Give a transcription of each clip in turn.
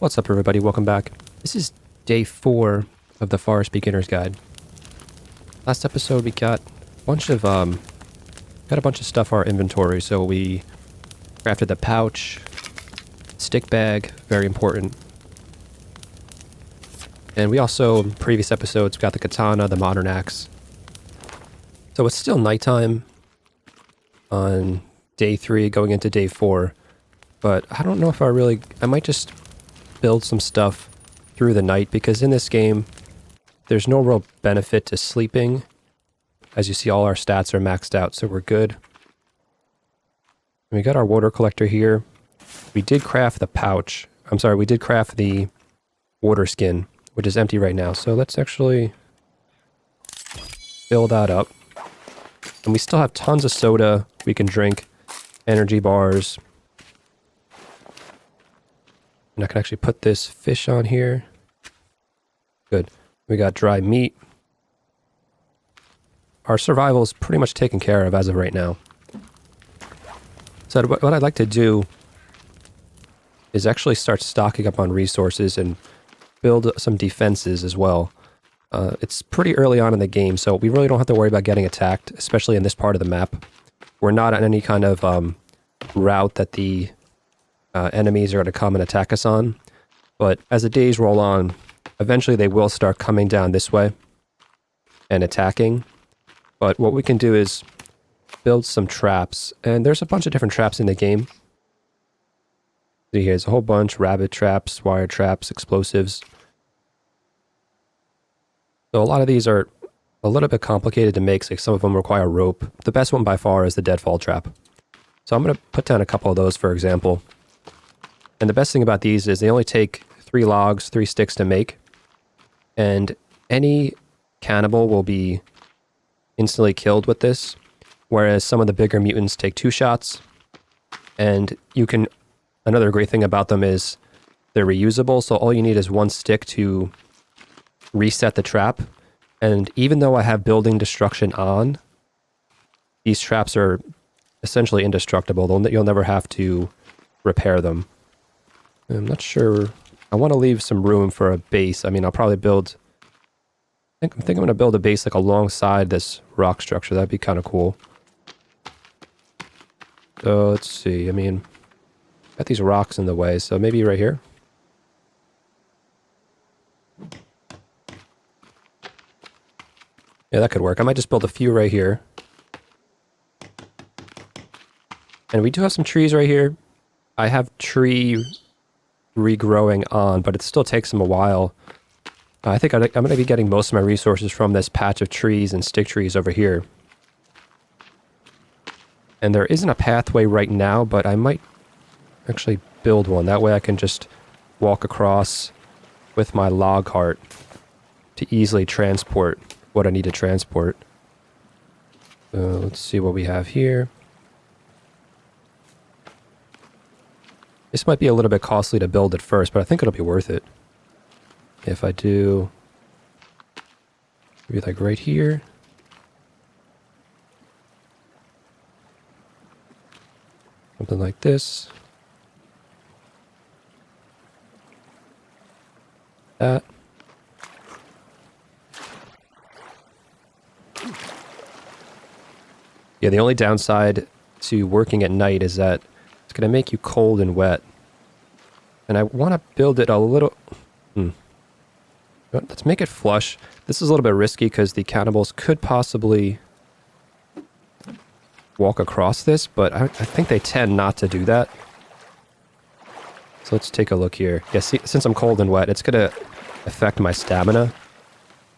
What's up, everybody? Welcome back. This is day 4 of the Forest Beginner's Guide. Last episode we got a bunch of stuff for our inventory. So we crafted the pouch, stick bag, very important. And we also, in previous episodes, got the katana, the modern axe. So it's still nighttime on day 3 going into day 4. But I don't know if I might just build some stuff through the night, because in this game there's no real benefit to sleeping. As you see, all our stats are maxed out, so we're good. And we got our water collector here. We did craft the pouch. We did craft the water skin, which is empty right now. So let's actually fill that up. And we still have tons of soda we can drink, energy bars. And I can actually put this fish on here. Good. We got dry meat. Our survival is pretty much taken care of as of right now. So what I'd like to do is actually start stocking up on resources and build some defenses as well. It's pretty early on in the game, so we really don't have to worry about getting attacked, especially in this part of the map. We're not on any kind of route that the enemies are going to come and attack us on. But as the days roll on, eventually they will start coming down this way and attacking. But what we can do is build some traps. And there's a bunch of different traps in the game. See, here's a whole bunch: rabbit traps, wire traps, explosives. So a lot of these are a little bit complicated to make, so some of them require rope. The best one by far is the Deadfall trap. So I'm going to put down a couple of those, for example. And the best thing about these is they only take 3 logs, 3 sticks to make. And any cannibal will be instantly killed with this. Whereas some of the bigger mutants take 2 shots. And another great thing about them is they're reusable. So all you need is 1 stick to reset the trap. And even though I have building destruction on, these traps are essentially indestructible. You'll never have to repair them. I'm not sure. I want to leave some room for a base. I mean, I'll probably build... I think I'm going to build a base like alongside this rock structure. That'd be kind of cool. So let's see. I mean, got these rocks in the way, so maybe right here. Yeah, that could work. I might just build a few right here. And we do have some trees right here. I have tree regrowing on, but it still takes them a while. I think I'm going to be getting most of my resources from this patch of trees and stick trees over here. And there isn't a pathway right now, but I might actually build one. That way I can just walk across with my log cart to easily transport what I need to transport. Let's see what we have here. This might be a little bit costly to build at first, but I think it'll be worth it. If I do... maybe like right here. Something like this. That. Yeah, the only downside to working at night is that it's going to make you cold and wet. And I want to build it a little... Let's make it flush. This is a little bit risky because the cannibals could possibly walk across this, but I think they tend not to do that. So let's take a look here. Yeah, see, since I'm cold and wet, it's going to affect my stamina.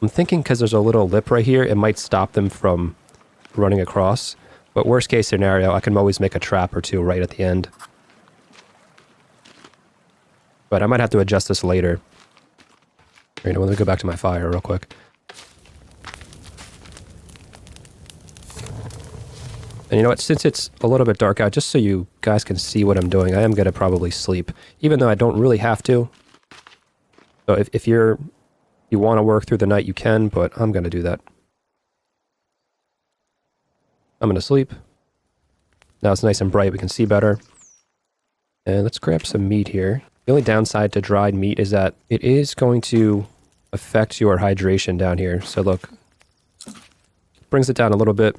I'm thinking because there's a little lip right here, it might stop them from running across. But worst case scenario, I can always make a trap or 2 right at the end. But I might have to adjust this later. All right, let me go back to my fire real quick. And you know what, since it's a little bit dark out, just so you guys can see what I'm doing, I am going to probably sleep, even though I don't really have to. So if you want to work through the night, you can, but I'm going to do that. I'm going to sleep. Now it's nice and bright, we can see better. And let's grab some meat here. The only downside to dried meat is that it is going to affect your hydration down here. So look, brings it down a little bit.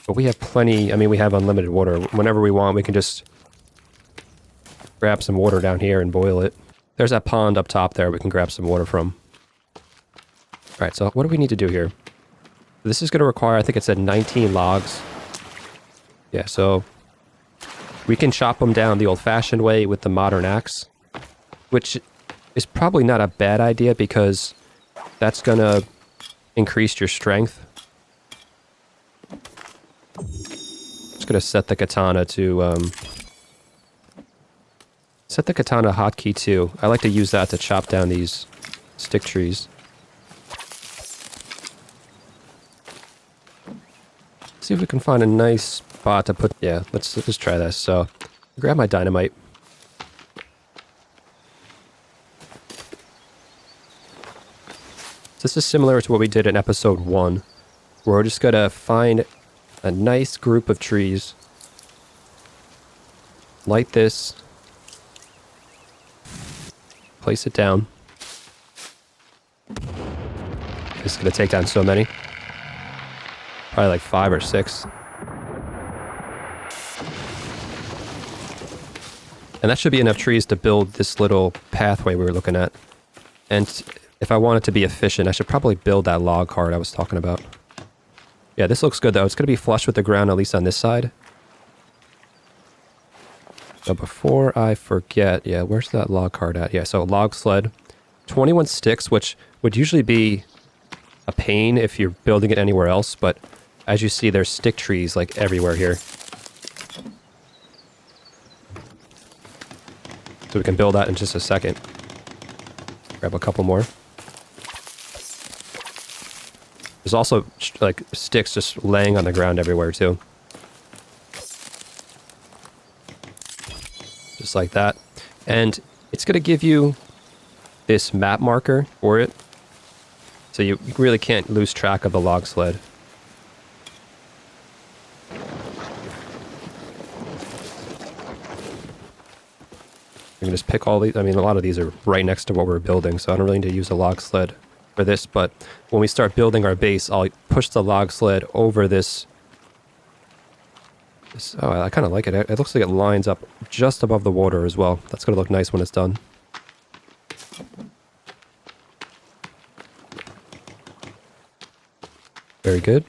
But we have plenty, I mean, we have unlimited water. Whenever we want, we can just grab some water down here and boil it. There's that pond up top there we can grab some water from. Alright, so what do we need to do here? This is going to require, I think it said 19 logs. Yeah, so we can chop them down the old-fashioned way with the modern axe, which is probably not a bad idea because that's going to increase your strength. Just going to set the katana to, set the katana hotkey too. I like to use that to chop down these stick trees. See if we can find a nice spot to put... Yeah, let's just try this. So, grab my dynamite. This is similar to what we did in episode 1, where we're just gonna find a nice group of trees, light this, place it down. This is gonna take down so many. Probably like 5 or 6. And that should be enough trees to build this little pathway we were looking at. And if I want it to be efficient, I should probably build that log cart I was talking about. Yeah, this looks good though. It's going to be flush with the ground, at least on this side. So before I forget, yeah, where's that log cart at? Yeah, so log sled. 21 sticks, which would usually be a pain if you're building it anywhere else, but as you see, there's stick trees like everywhere here. So we can build that in just a second. Grab a couple more. There's also like sticks just laying on the ground everywhere too. Just like that. And it's going to give you this map marker for it. So you really can't lose track of the log sled. You can just pick all these. I mean, a lot of these are right next to what we're building, so I don't really need to use a log sled for this, but when we start building our base, I'll push the log sled over this. Oh, I kind of like it. It looks like it lines up just above the water as well. That's going to look nice when it's done. Very good.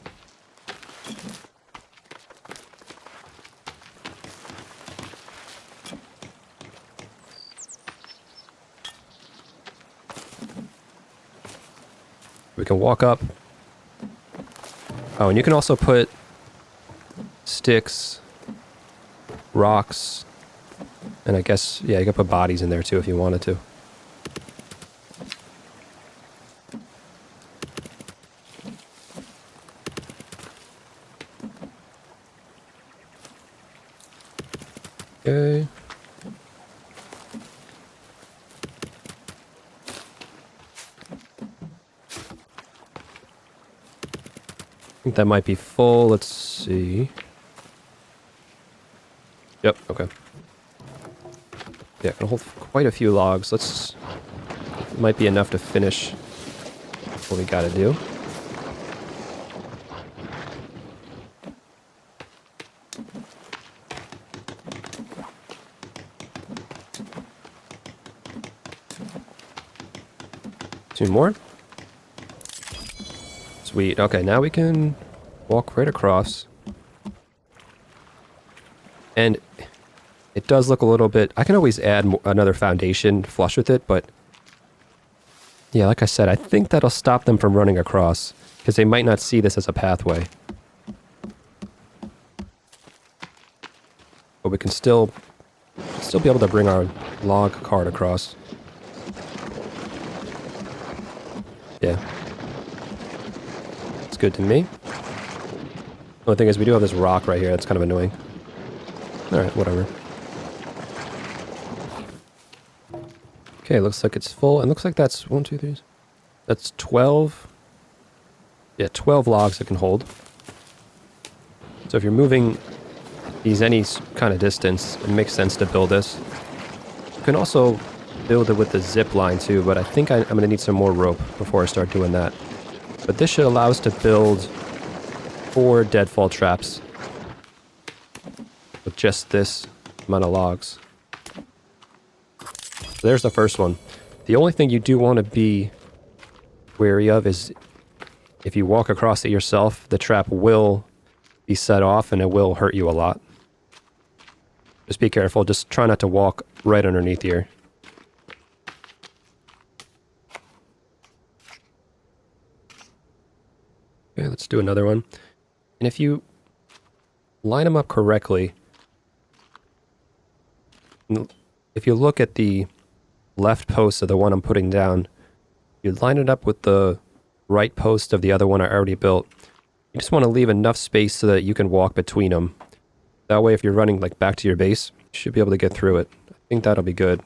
We can walk up. Oh, and you can also put sticks, rocks, and I guess, yeah, you can put bodies in there too if you wanted to. Okay. I think that might be full. Let's see. Yep, okay. Yeah, can hold quite a few logs. Might be enough to finish what we gotta do. Two more. Sweet. Okay, now we can walk right across. And it does look a little bit... I can always add another foundation flush with it, but... Yeah, like I said, I think that'll stop them from running across, because they might not see this as a pathway. But we can still be able to bring our log cart across. Yeah. It's good to me. The only thing is we do have this rock right here that's kind of annoying. Alright, whatever. Okay, looks like it's full. And looks like that's 1, 2, 3. That's 12. Yeah, 12 logs it can hold. So if you're moving these any kind of distance, it makes sense to build this. can also build it with the zip line too, but I think I'm going to need some more rope before I start doing that. But this should allow us to build 4 deadfall traps with just this amount of logs. So there's the first one. The only thing you do want to be wary of is if you walk across it yourself, the trap will be set off and it will hurt you a lot. Just be careful. Just try not to walk right underneath here. Okay, let's do another one. And if you line them up correctly, if you look at the left post of the one I'm putting down, you line it up with the right post of the other one I already built. You just want to leave enough space so that you can walk between them. That way, if you're running like back to your base, you should be able to get through it. I think that'll be good.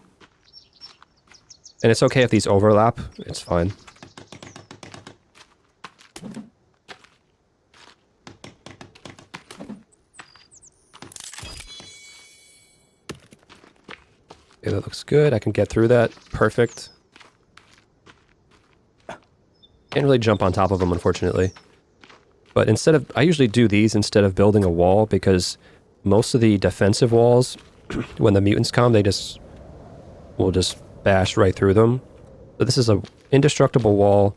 And it's okay if these overlap. It's fine. Okay, that looks good. I can get through that. Perfect. Can't really jump on top of them, unfortunately. But I usually do these instead of building a wall because most of the defensive walls, when the mutants come, will just bash right through them. So this is an indestructible wall,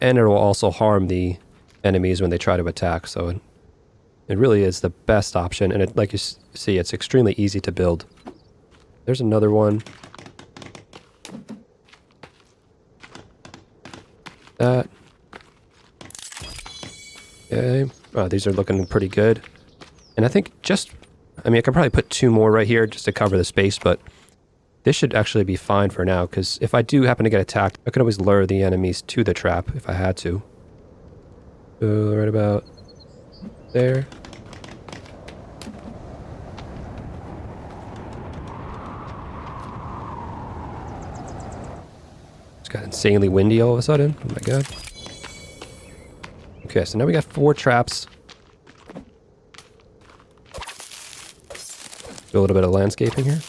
and it will also harm the enemies when they try to attack. So it really is the best option, and like you see, it's extremely easy to build. There's another one. That. Okay. Oh, these are looking pretty good. And I think I could probably put 2 more right here just to cover the space, but this should actually be fine for now, because if I do happen to get attacked, I could always lure the enemies to the trap if I had to. So, right about there. It's got insanely windy all of a sudden. Oh my god. Okay, so now we got 4 traps. Do a little bit of landscaping here.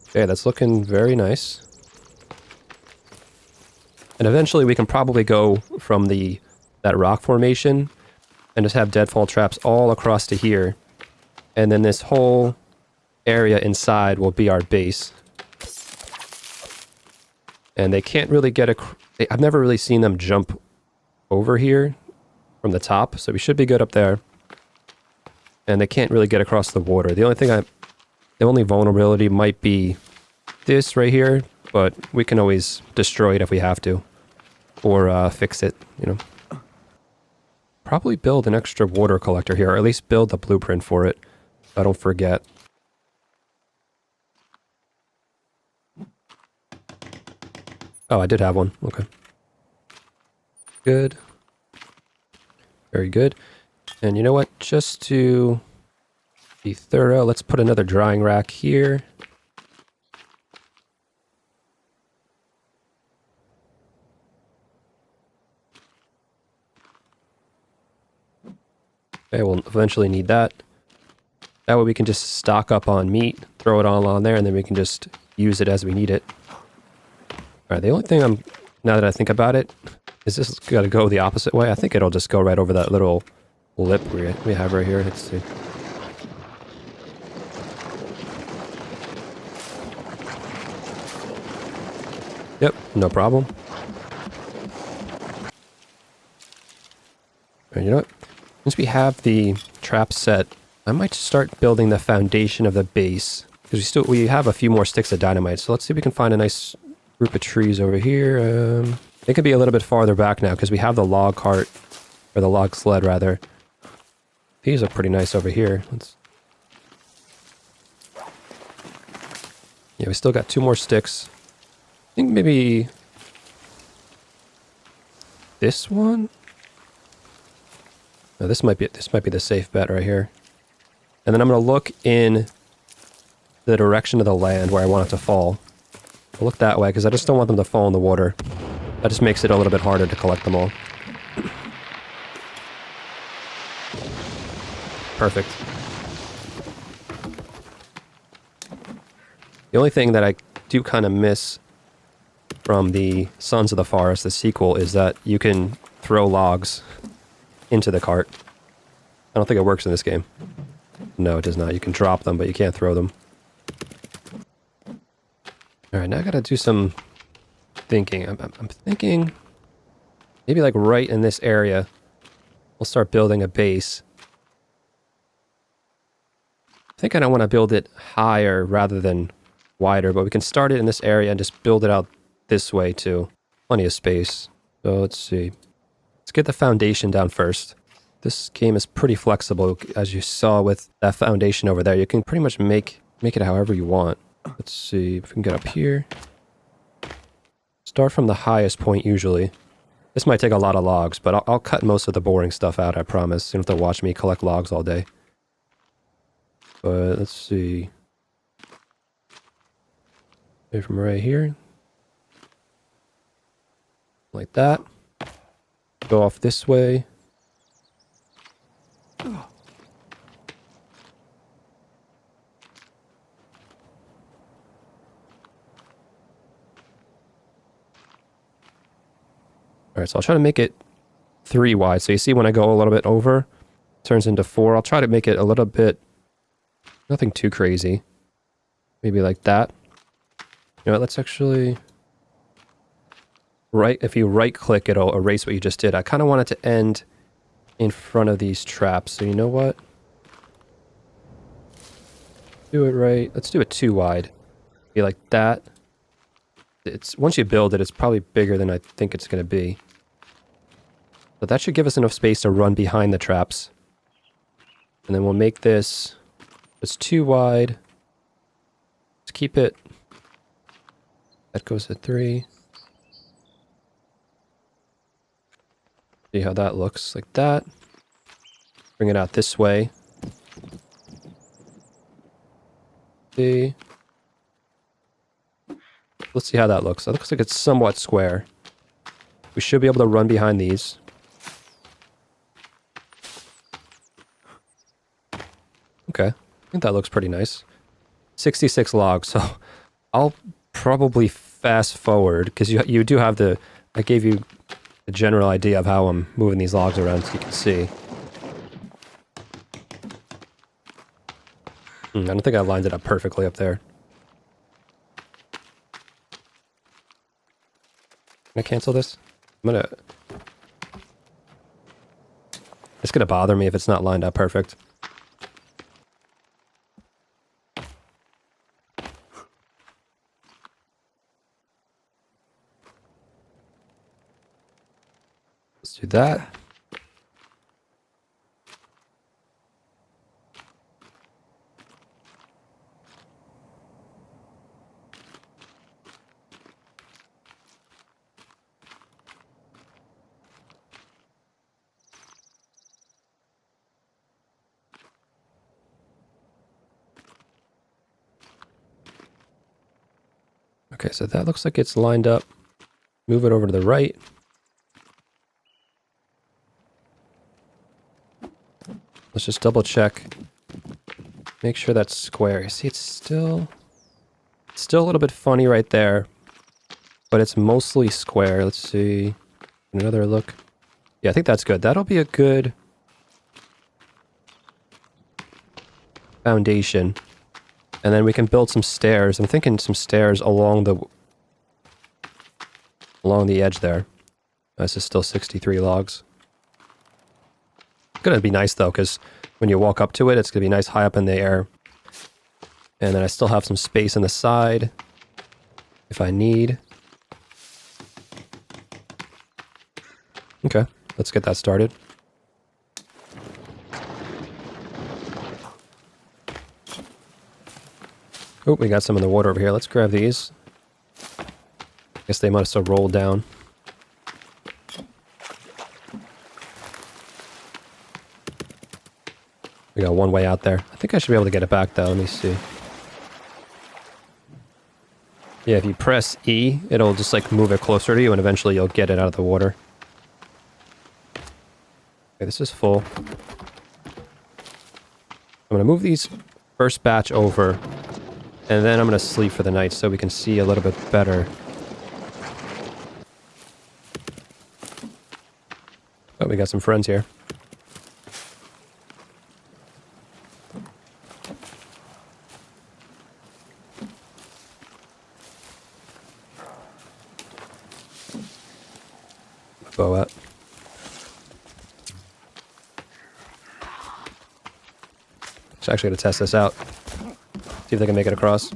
Okay, that's looking very nice. And eventually we can probably go from that rock formation and just have deadfall traps all across to here. And then this whole area inside will be our base. And they can't really get I've never really seen them jump over here from the top, so we should be good up there. And they can't really get across the water. The only vulnerability might be this right here, but we can always destroy it if we have to. Or fix it, you know. Probably build an extra water collector here, or at least build the blueprint for it. I don't forget. Oh, I did have one. Okay. Good. Very good. And you know what? Just to be thorough, let's put another drying rack here. Okay, we'll eventually need that. That way we can just stock up on meat, throw it all on there, and then we can just use it as we need it. Alright, the only thing now that I think about it, is this got to go the opposite way. I think it'll just go right over that little lip we have right here. Let's see. Yep, no problem. And you know what? Since we have the trap set, I might start building the foundation of the base. Because we have a few more sticks of dynamite. So let's see if we can find a nice group of trees over here. It could be a little bit farther back now because we have the log cart, or the log sled rather. These are pretty nice over here. Yeah, we still got 2 more sticks. I think maybe this one. No, this might be the safe bet right here. And then I'm gonna look in the direction of the land where I want it to fall. I'll look that way because I just don't want them to fall in the water. That just makes it a little bit harder to collect them all. Perfect. The only thing that I do kind of miss from the Sons of the Forest, the sequel, is that you can throw logs into the cart. I don't think it works in this game. No, it does not. You can drop them, but you can't throw them. Alright, now I gotta do some thinking. I'm thinking maybe like right in this area, we'll start building a base. I think I don't want to build it higher rather than wider, but we can start it in this area and just build it out this way too. Plenty of space. So let's see. Let's get the foundation down first. This game is pretty flexible, as you saw with that foundation over there. You can pretty much make it however you want. Let's see if we can get up here. Start from the highest point usually. This might take a lot of logs, but I'll cut most of the boring stuff out, I promise. You don't have to watch me collect logs all day. But let's see. Maybe from right here. Like that. Go off this way. Alright, so I'll try to make it 3 wide. So you see when I go a little bit over, it turns into 4. I'll try to make it a little bit, nothing too crazy. Maybe like that. You know what, let's actually... if you right click, it'll erase what you just did. I kind of want it to end in front of these traps. So you know what? Do it right. Let's do it 2 wide. Be like that. Once you build it, it's probably bigger than I think it's going to be. But that should give us enough space to run behind the traps. And then we'll make this just 2 wide. Let's keep it. That goes to 3. See how that looks, like that. Bring it out this way. See. Let's see how that looks. That looks like it's somewhat square. We should be able to run behind these. Okay. I think that looks pretty nice. 66 logs, so I'll probably fast forward, because you do have the... I gave you a general idea of how I'm moving these logs around, so you can see. I don't think I lined it up perfectly up there. Can I cancel this? It's gonna bother me if it's not lined up perfect. Let's do that. Okay, so that looks like it's lined up. Move it over to the right. Let's just double check. Make sure that's square. See, it's still a little bit funny right there, but it's mostly square. Let's see. Another look. Yeah, I think that's good. That'll be a good foundation. And then we can build some stairs. I'm thinking some stairs along the edge there. This is still 63 logs. It's gonna be nice though, because when you walk up to it, it's gonna be nice high up in the air. And then I still have some space on the side if I need. Okay, let's get that started. Oh, we got some in the water over here. Let's grab these. Guess they must have rolled down. We got one way out there. I think I should be able to get it back though. Let me see. Yeah, if you press E, it'll just like move it closer to you and eventually you'll get it out of the water. Okay, this is full. I'm gonna move these first batch over And then I'm going to sleep for the night so we can see a little bit better. Oh, we got some friends here. Bow out. Just actually going to test this out. See if they can make it across.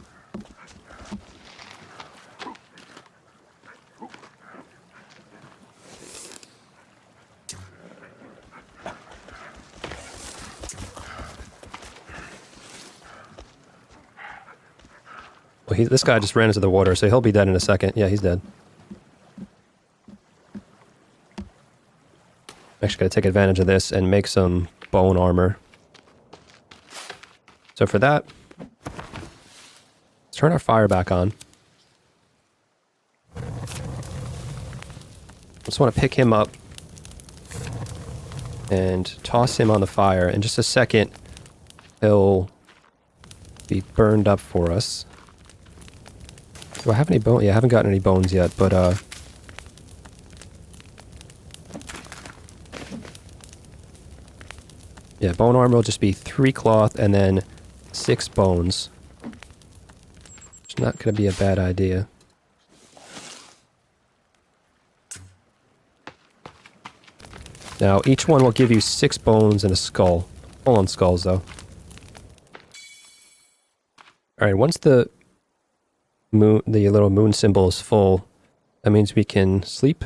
Well, this guy just ran into the water, so he'll be dead in a second. Yeah, he's dead. I'm actually going to take advantage of this and make some bone armor. So for that, let's turn our fire back on. Just want to pick him up and toss him on the fire. In just a second, he'll be burned up for us. Do I have any bone? Yeah, I haven't gotten any bones yet, but yeah, bone armor will just be 3 cloth and then 6 bones. It's not going to be a bad idea. Now, each one will give you 6 bones and a skull. Full on skulls, though. Alright, once the little moon symbol is full, that means we can sleep.